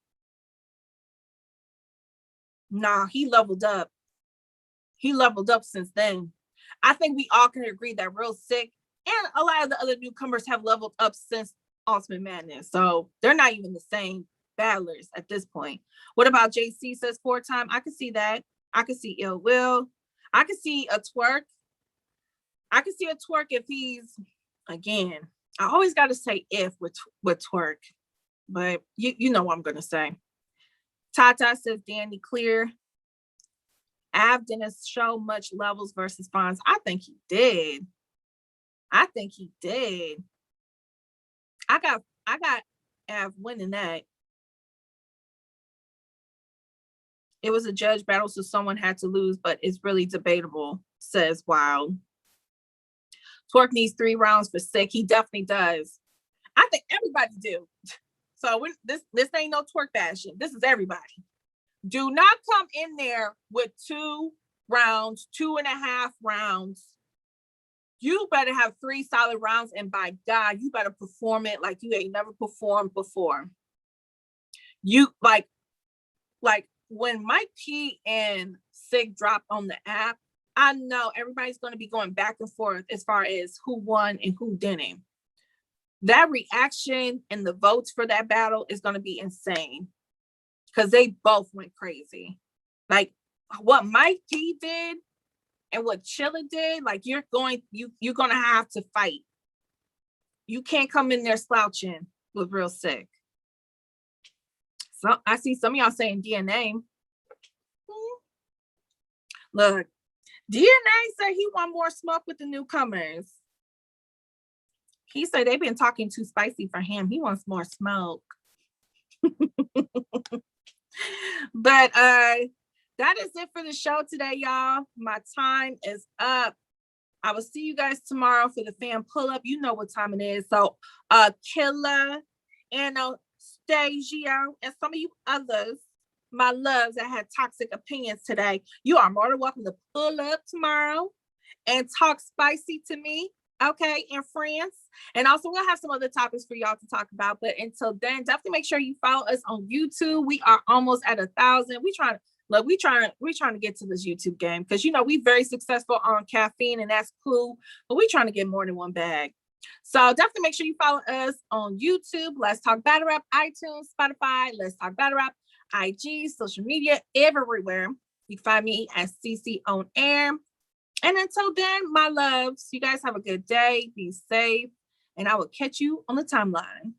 S1: nah, he leveled up. He leveled up since then. I think we all can agree that Real Sikh and a lot of the other newcomers have leveled up since Ultimate Madness. So they're not even the same battlers at this point. What about JC says 4 time? I can see that. I can see Ill Will. I can see a twerk. I can see a twerk if he's, again, I always got to say if with twerk, but you know what I'm going to say. Tata says Danny Clear. Av didn't show much levels versus Fonz. I think he did. I got Av winning that. It was a judge battle, so someone had to lose, but it's really debatable, says Wild. Twerk needs 3 rounds for Sikh. He definitely does. I think everybody do. So this ain't no twerk bashing. This is everybody. Do not come in there with 2 rounds, 2.5 rounds. You better have 3 solid rounds, and by God, you better perform it like you ain't never performed before. You like when Mike P and Sikh dropped on the app, I know everybody's going to be going back and forth as far as who won and who didn't. That reaction and the votes for that battle is going to be insane because they both went crazy. Like what Mike P did and what Chilla did, like you're going to have to fight. You can't come in there slouching with Real Sikh. So I see some of y'all saying DNA. Look, DNA said he want more smoke with the newcomers. He said they've been talking too spicy for him. He wants more smoke. But that is it for the show today, y'all. My time is up. I will see you guys tomorrow for the fan pull-up. You know what time it is. So Killa, Anastasia, and some of you others, my loves that had toxic opinions today, you are more than welcome to pull up tomorrow and talk spicy to me, okay, and friends. And also we'll have some other topics for y'all to talk about. But until then, definitely make sure you follow us on YouTube. We are almost at 1,000. We trying to get to this YouTube game because we very successful on caffeine and that's cool, but we trying to get more than one bag. So definitely make sure you follow us on YouTube. Let's Talk Battle Rap, iTunes, Spotify, Let's Talk Battle Rap, IG, social media, everywhere. You can find me at CeCe on air. And until then, my loves, you guys have a good day. Be safe. And I will catch you on the timeline.